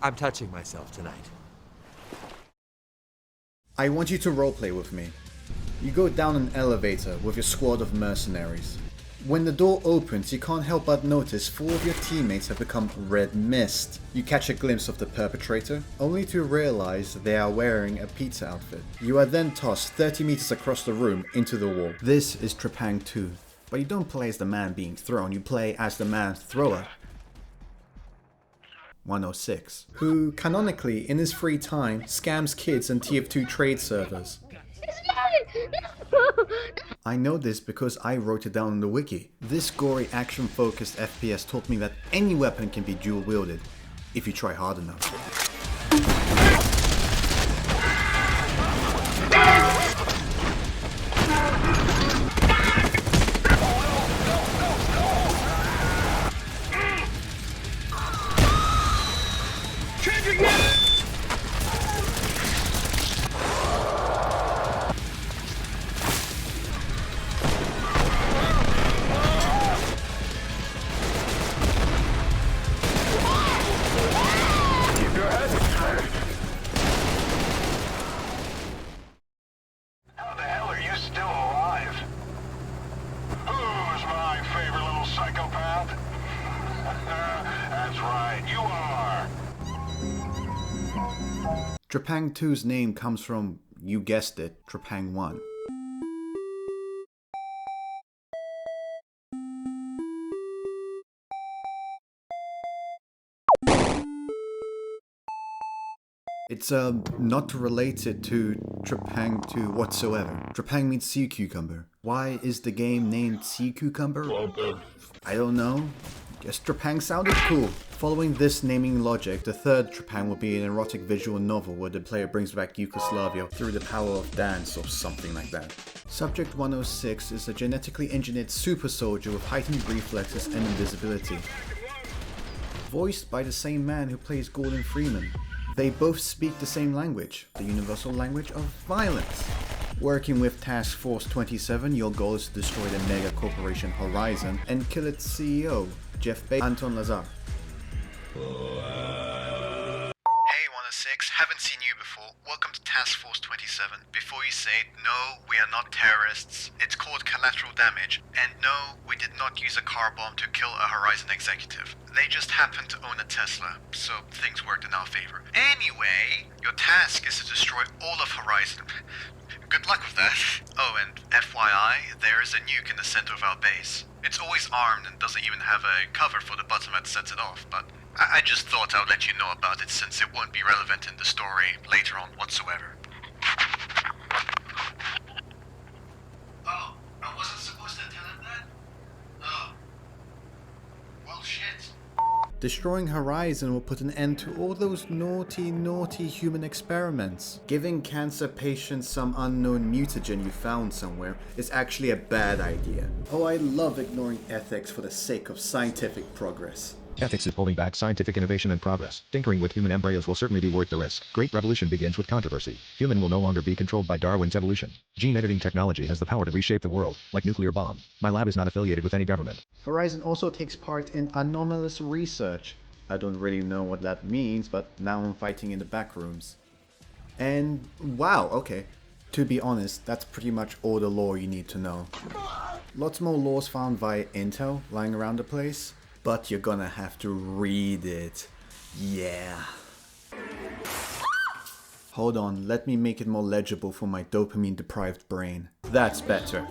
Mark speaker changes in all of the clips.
Speaker 1: I'm touching myself tonight.
Speaker 2: I want you to roleplay with me. You go down an elevator with your squad of mercenaries. When the door opens, you can't help but notice 4 of your teammates have become red mist. You catch a glimpse of the perpetrator, only to realize they are wearing a pizza outfit. You are then tossed 30 meters across the room into the wall. This is Trepang2, but you don't play as the man being thrown, you play as the man thrower. 106, who canonically in his free time scams kids and TF2 trade servers. I know this because I wrote it down in the wiki. This gory action-focused FPS taught me that any weapon can be dual-wielded, if you try hard enough. Trepang2's name comes from, you guessed it, Trepang1. It's not related to Trepang2 whatsoever. Trepang means sea cucumber. Why is the game named Sea Cucumber? I don't know. Guess Trepang sounded cool. Following this naming logic, the third Trepang will be an erotic visual novel where the player brings back Yugoslavia through the power of dance or something like that. Subject 106 is a genetically engineered super soldier with heightened reflexes and invisibility. Voiced by the same man who plays Gordon Freeman. They both speak the same language, the universal language of violence. Working with Task Force 27, your goal is to destroy the megacorporation Horizon and kill its CEO, Jeff Bezos, Anton Lazar. Hey 106, haven't seen you before. Welcome to Task Force 27. Before you say it, no, we are not terrorists. It's called collateral damage. And no, we did not use a car bomb to kill a Horizon executive. They just happened to own a Tesla, so things worked in our favor. Anyway, your task is to destroy all of Horizon. Good luck with that. Oh, and FYI, there is a nuke in the center of our base. It's always armed and doesn't even have a cover for the button that sets it off, but I just thought I would let you know about it since it won't be relevant in the story later on whatsoever. Oh, I wasn't supposed to tell him that? Oh. Well, shit. Destroying Horizon will put an end to all those naughty human experiments. Giving cancer patients some unknown mutagen you found somewhere is actually a bad idea. Oh, I love ignoring ethics for the sake of scientific progress.
Speaker 3: Ethics is holding back scientific innovation and progress. Tinkering with human embryos will certainly be worth the risk. Great revolution begins with controversy. Human will no longer be controlled by Darwin's evolution. Gene editing technology has the power to reshape the world, like nuclear bomb. My lab is not affiliated with any government.
Speaker 2: Horizon also takes part in anomalous research. I don't really know what that means, but now I'm fighting in the back rooms. And wow, okay. To be honest, that's pretty much all the lore you need to know. Lots more lores found via intel lying around the place. But you're gonna have to read it. Yeah. Hold on, let me make it more legible for my dopamine-deprived brain. That's better.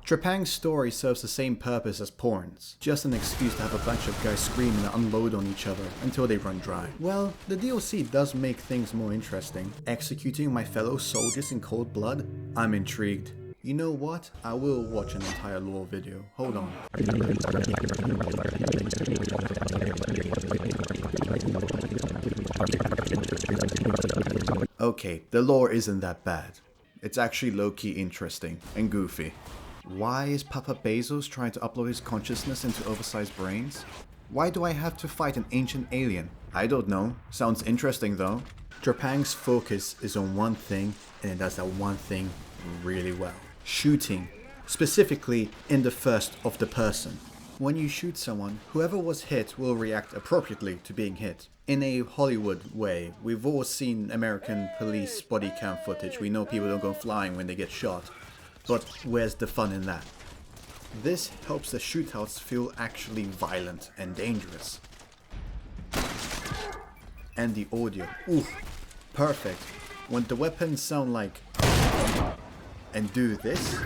Speaker 2: Trepang's story serves the same purpose as porn's. Just an excuse to have a bunch of guys scream and unload on each other until they run dry. Well, the DLC does make things more interesting. Executing my fellow soldiers in cold blood? I'm intrigued. You know what? I will watch an entire lore video. Hold on. Okay, the lore isn't that bad. It's actually low-key interesting and goofy. Why is Papa Bezos trying to upload his consciousness into oversized brains? Why do I have to fight an ancient alien? I don't know. Sounds interesting though. Trepang's focus is on one thing, and it does that one thing really well. Shooting, specifically in the first of the person. when you shoot someone, whoever was hit will react appropriately to being hit. In a Hollywood way, we've all seen American police body cam footage. We know people don't go flying when they get shot. But where's the fun in that? This helps the shootouts feel actually violent and dangerous. And the audio. Ooh, perfect. When the weapons sound like and do this,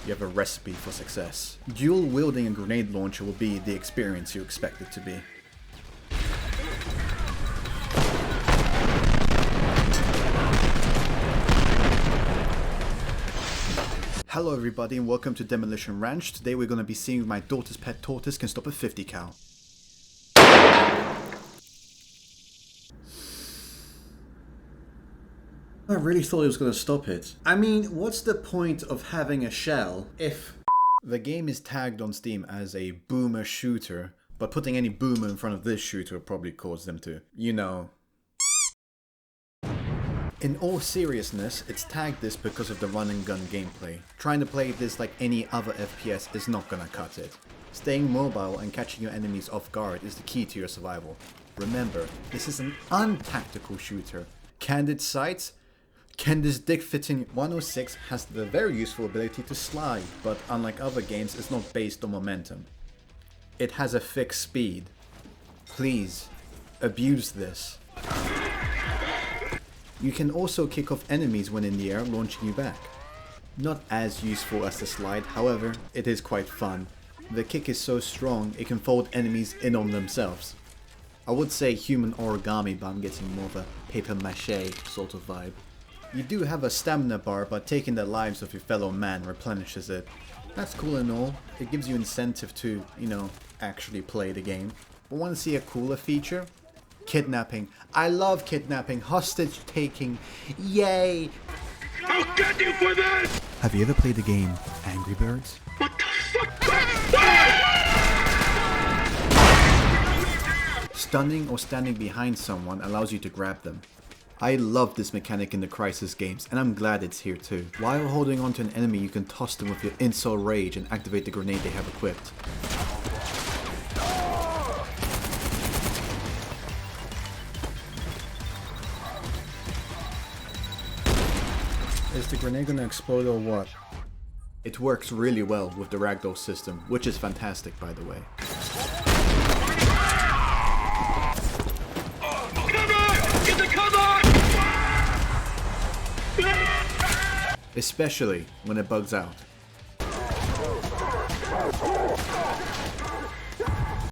Speaker 2: you have a recipe for success. Dual wielding a grenade launcher will be the experience you expect it to be. Hello everybody and welcome to Demolition Ranch. Today we're going to be seeing if my daughter's pet tortoise can stop a 50 cal. I really thought it was going to stop it. I mean, what's the point of having a shell if the game is tagged on Steam as a boomer shooter, but putting any boomer in front of this shooter will probably cause them to, you know. In all seriousness, it's tagged this because of the run and gun gameplay. Trying to play this like any other FPS is not gonna cut it. Staying mobile and catching your enemies off guard is the key to your survival. Remember, this is an untactical shooter. Candid sights? Can this dick fit in? 106 has the very useful ability to slide, but unlike other games, it's not based on momentum. It has a fixed speed. Please, abuse this. You can also kick off enemies when in the air, launching you back. Not as useful as the slide, however, it is quite fun. The kick is so strong, it can fold enemies in on themselves. I would say human origami, but I'm getting more of a paper mache sort of vibe. You do have a stamina bar, but taking the lives of your fellow man replenishes it. That's cool and all. It gives you incentive to, you know, actually play the game. But want to see a cooler feature? Kidnapping. I love kidnapping. Hostage taking. Yay!
Speaker 1: I'll get you for this!
Speaker 2: Have you ever played the game Angry Birds?
Speaker 1: What the fuck?
Speaker 2: Stunning or standing behind someone allows you to grab them. I love this mechanic in the Crysis games, and I'm glad it's here too. While holding onto an enemy, you can toss them with your incel rage and activate the grenade they have equipped. Is the grenade gonna explode or what? It works really well with the ragdoll system, which is fantastic by the way.
Speaker 1: Get the cover!
Speaker 2: Especially when it bugs out.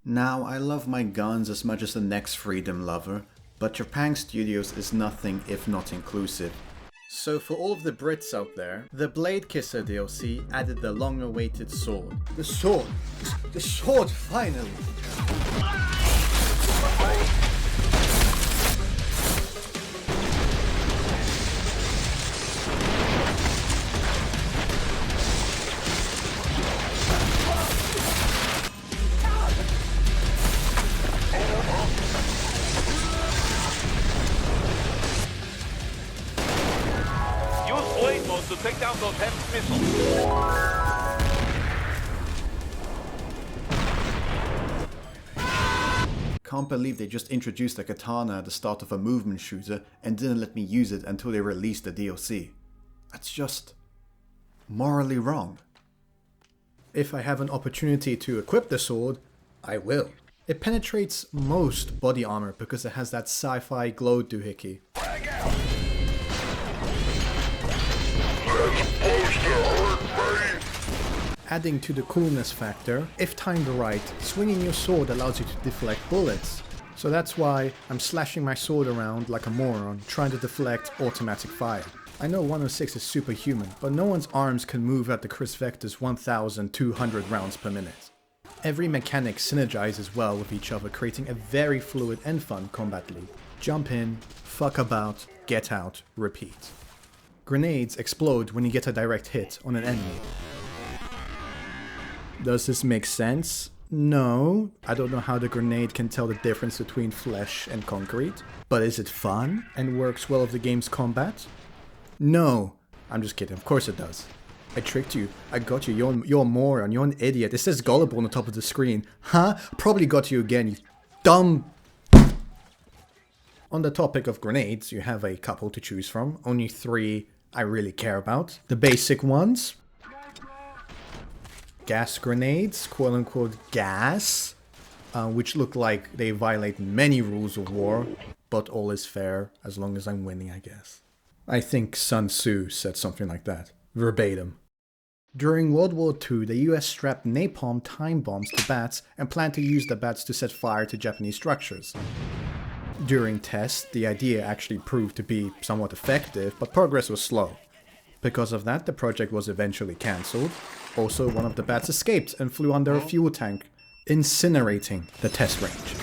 Speaker 2: Now, I love my guns as much as the next freedom lover, but Trepang Studios is nothing if not inclusive. So for all of the Brits out there, the Blade Kisser DLC added the long-awaited sword. The sword! The sword, finally!
Speaker 1: To take down those heavy missiles.
Speaker 2: Can't believe they just introduced a katana at the start of a movement shooter and didn't let me use it until they released the DLC. That's just morally wrong. If I have an opportunity to equip the sword, I will. It penetrates most body armor because it has that sci-fi glow doohickey. Adding to the coolness factor, if timed right, swinging your sword allows you to deflect bullets. So that's why I'm slashing my sword around like a moron, trying to deflect automatic fire. I know 106 is superhuman, but no one's arms can move at the Chris Vector's 1,200 rounds per minute. Every mechanic synergizes well with each other, creating a very fluid and fun combat loop. Jump in, fuck about, get out, repeat. Grenades explode when you get a direct hit on an enemy. Does this make sense? No. I don't know how the grenade can tell the difference between flesh and concrete. But is it fun and works well with the game's combat? No. I'm just kidding. Of course it does. I tricked you. I got you. You're a moron. You're an idiot. It says gullible on the top of the screen. Huh? Probably got you again, you dumb... On the topic of grenades, you have a couple to choose from. Only 3 I really care about. The basic ones. Gas grenades, quote-unquote gas. Which look like they violate many rules of war. But all is fair, as long as I'm winning, I guess. I think Sun Tzu said something like that. Verbatim. During World War II, the US strapped napalm time bombs to bats and planned to use the bats to set fire to Japanese structures. During tests, the idea actually proved to be somewhat effective, but progress was slow. Because of that, the project was eventually cancelled. Also, one of the bats escaped and flew under a fuel tank, incinerating the test range.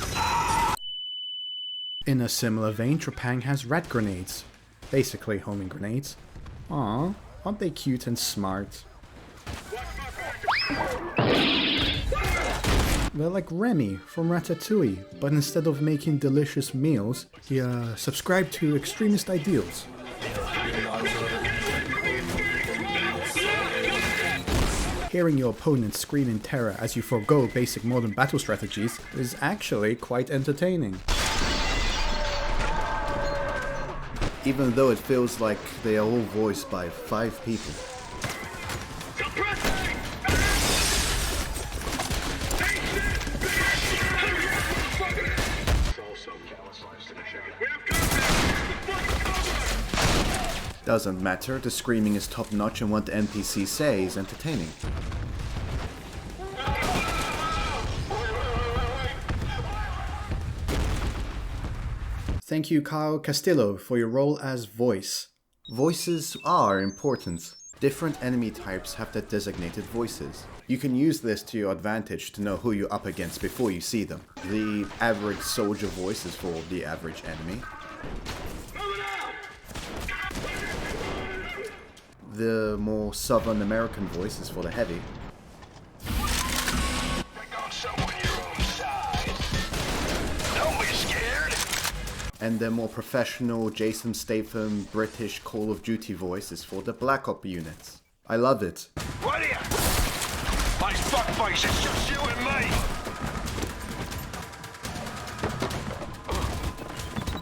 Speaker 2: In a similar vein, Trepang has rat grenades. Basically homing grenades. Aww, aren't they cute and smart? They're like Remy from Ratatouille, but instead of making delicious meals, he subscribed to extremist ideals. Hearing your opponent scream in terror as you forego basic modern battle strategies is actually quite entertaining. Even though it feels like they are all voiced by 5 people. Doesn't matter, the screaming is top notch and what the NPC say is entertaining. Thank you, Kyle Castillo, for your role as voice. Voices are important. Different enemy types have their designated voices. You can use this to your advantage to know who you're up against before you see them. The average soldier voice is for the average enemy. The more Southern American voice is for the heavy. And the more professional Jason Statham British Call of Duty voice is for the Black Ops units. I love it.
Speaker 1: Right here! My fuckface, it's just you and me!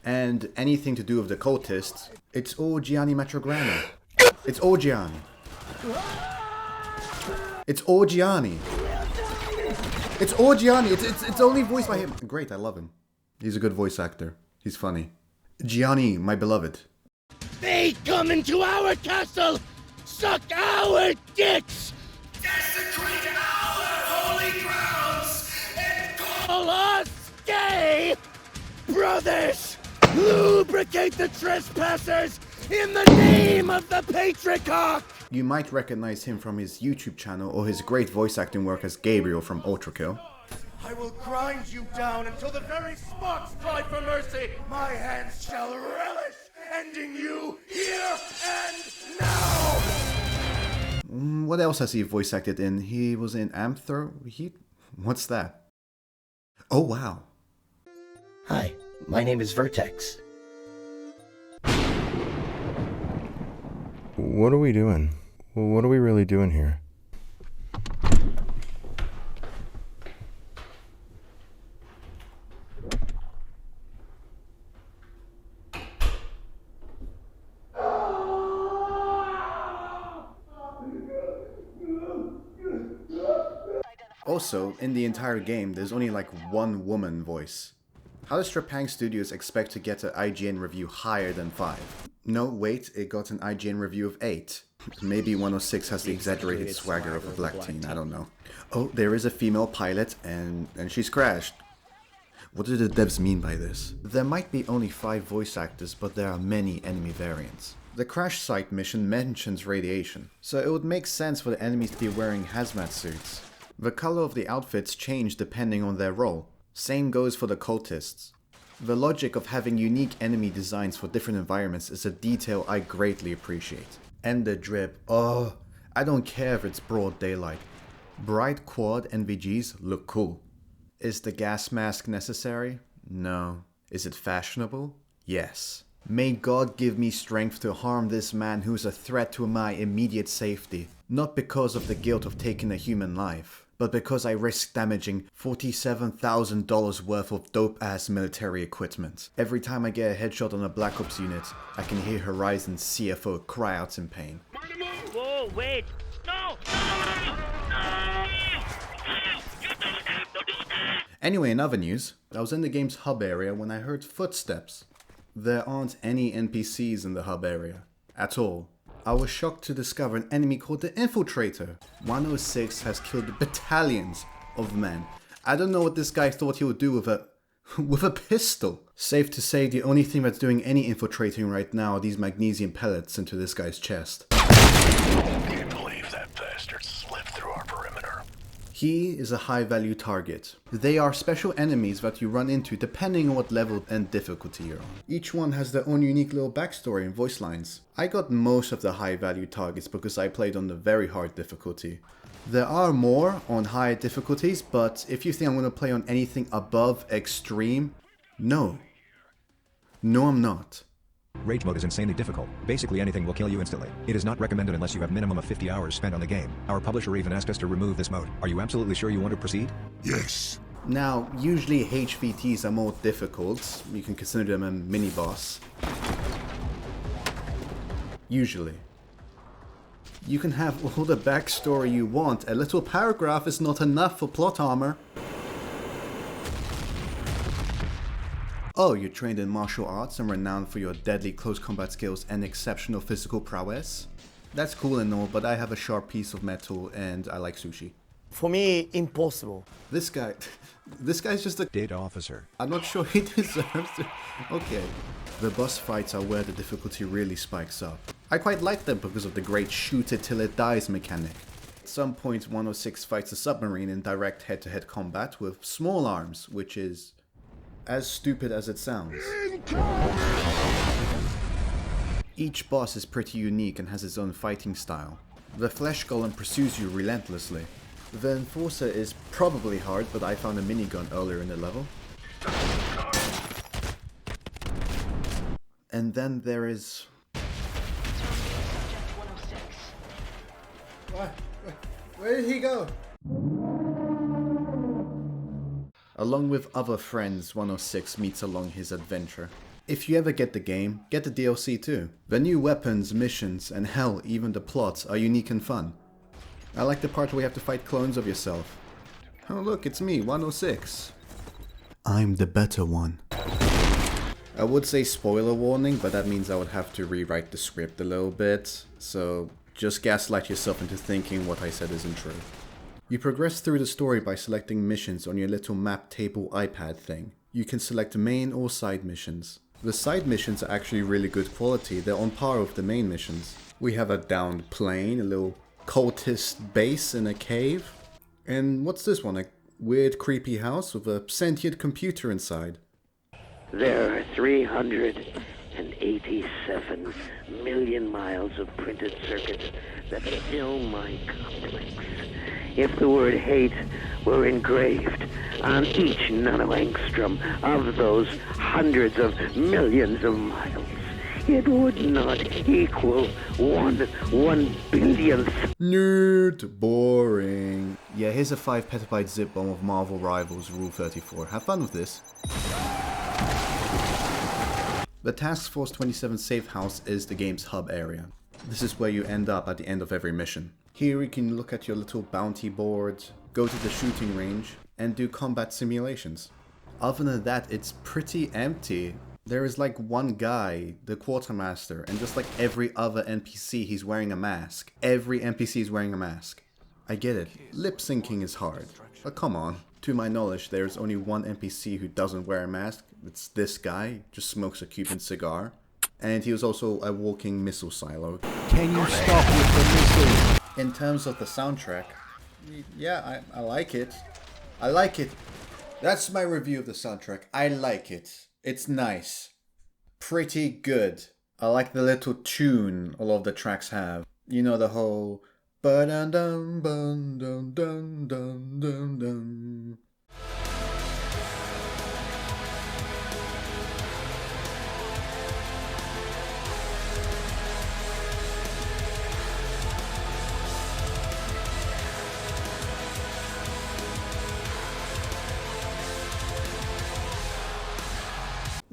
Speaker 2: And anything to do with the cultists, it's all Gianni Matrograno. It's all Gianni. It's all Gianni. It's all Gianni. It's only voiced by him. Great, I love him. He's a good voice actor. He's funny. Gianni, my beloved.
Speaker 4: They come into our castle, suck our dicks, desecrate our holy grounds, and call us gay brothers. Lubricate the trespassers in the name of the patriarch.
Speaker 2: You might recognize him from his YouTube channel or his great voice acting work as Gabriel from Ultrakill.
Speaker 4: I will grind you down until the very sparks cry for mercy. My hands shall relish ending you here and now.
Speaker 2: What else has he voice acted in? He was in Amthor. What's that? Oh wow.
Speaker 5: Hi, my name is Vertex.
Speaker 6: What are we doing? Well, what are we really doing here?
Speaker 2: Also, in the entire game, there's only like 1 woman voice. How does Trepang Studios expect to get an IGN review higher than 5? No, wait, it got an IGN review of 8. Maybe 106 has the exaggerated swagger of a black teen, I don't know. Oh, there is a female pilot, and she's crashed. What do the devs mean by this? There might be only 5 voice actors, but there are many enemy variants. The crash site mission mentions radiation, so it would make sense for the enemies to be wearing hazmat suits. The color of the outfits change depending on their role. Same goes for the cultists. The logic of having unique enemy designs for different environments is a detail I greatly appreciate. And the drip, oh, I don't care if it's broad daylight. Bright quad NVGs look cool. Is the gas mask necessary? No. Is it fashionable? Yes. May God give me strength to harm this man who's a threat to my immediate safety. Not because of the guilt of taking a human life, but because I risk damaging $47,000 worth of dope-ass military equipment. Every time I get a headshot on a Black Ops unit, I can hear Horizon's CFO cry out in pain.
Speaker 7: Whoa, wait! No!
Speaker 2: Anyway, in other news, I was in the game's hub area when I heard footsteps. There aren't any NPCs in the hub area, at all. I was shocked to discover an enemy called the Infiltrator. 106 has killed battalions of men. I don't know what this guy thought he would do with a pistol. Safe to say, the only thing that's doing any infiltrating right now are these magnesium pellets into this guy's chest.
Speaker 4: Can't believe that bastard slipped through our perimeter.
Speaker 2: He is a high value target. They are special enemies that you run into depending on what level and difficulty you're on. Each one has their own unique little backstory and voice lines. I got most of the high value targets because I played on the very hard difficulty. There are more on high difficulties, but if you think I'm going to play on anything above extreme, no. No, I'm not.
Speaker 3: Rage mode is insanely difficult. Basically anything will kill you instantly. It is not recommended unless you have minimum of 50 hours spent on the game. Our publisher even asked us to remove this mode. Are you absolutely sure you want to proceed?
Speaker 4: Yes.
Speaker 2: Now, usually HVTs are more difficult. You can consider them a mini-boss. Usually. You can have all the backstory you want. A little paragraph is not enough for plot armor. Oh, you're trained in martial arts and renowned for your deadly close combat skills and exceptional physical prowess? That's cool and all, but I have a sharp piece of metal and I like sushi.
Speaker 8: For me, impossible.
Speaker 2: This guy's just a
Speaker 3: Data officer.
Speaker 2: I'm not sure he deserves it. Okay. The boss fights are where the difficulty really spikes up. I quite like them because of the great shoot it till it dies mechanic. At some point 106 fights a submarine in direct head-to-head combat with small arms, which is as stupid as it sounds. Each boss is pretty unique and has its own fighting style. The Flesh Golem pursues you relentlessly. The Enforcer is probably hard, but I found a minigun earlier in the level. And then there is... Where did he go? Along with other friends, 106 meets along his adventure. If you ever get the game, get the DLC too. The new weapons, missions, and hell, even the plots are unique and fun. I like the part where you have to fight clones of yourself. Oh look, it's me, 106. I'm the better one. I would say spoiler warning, but that means I would have to rewrite the script a little bit, so just gaslight yourself into thinking what I said isn't true. You progress through the story by selecting missions on your little map table iPad thing. You can select main or side missions. The side missions are actually really good quality, they're on par with the main missions. We have a downed plane, a little cultist base in a cave. And what's this one? A weird creepy house with a sentient computer inside.
Speaker 7: There are 387 million miles of printed circuits that fill my complex. If the word hate were engraved on each nanoangstrom of those hundreds of millions of miles, it would not equal one billionth.
Speaker 2: Nerd. Boring. Yeah, here's a 5 petabyte zip bomb of Marvel Rivals Rule 34. Have fun with this. The Task Force 27 safe house is the game's hub area. This is where you end up at the end of every mission. Here you can look at your little bounty board, go to the shooting range, and do combat simulations. Other than that, it's pretty empty. There is like one guy, the quartermaster, and just like every other NPC, he's wearing a mask. Every NPC is wearing a mask. I get it, lip syncing is hard, but come on. To my knowledge, there's only one NPC who doesn't wear a mask. It's this guy, just smokes a Cuban cigar. And he was also a walking missile silo. Can you stop with the missiles? In terms of the soundtrack, yeah, I like it. I like it. That's my review of the soundtrack. I like it. It's nice. Pretty good. I like the little tune all of the tracks have. You know, the whole... Ba-dum-dum, bum-dum-dum-dum-dum-dum.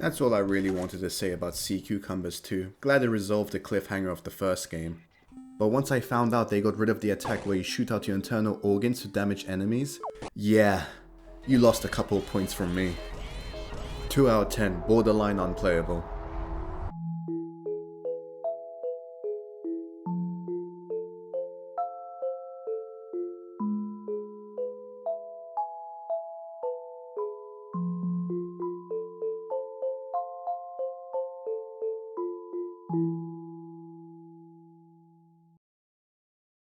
Speaker 2: That's all I really wanted to say about Sea Cucumbers 2. Glad they resolved the cliffhanger of the first game. But once I found out they got rid of the attack where you shoot out your internal organs to damage enemies, yeah, you lost a couple of points from me. 2 out of 10, borderline unplayable.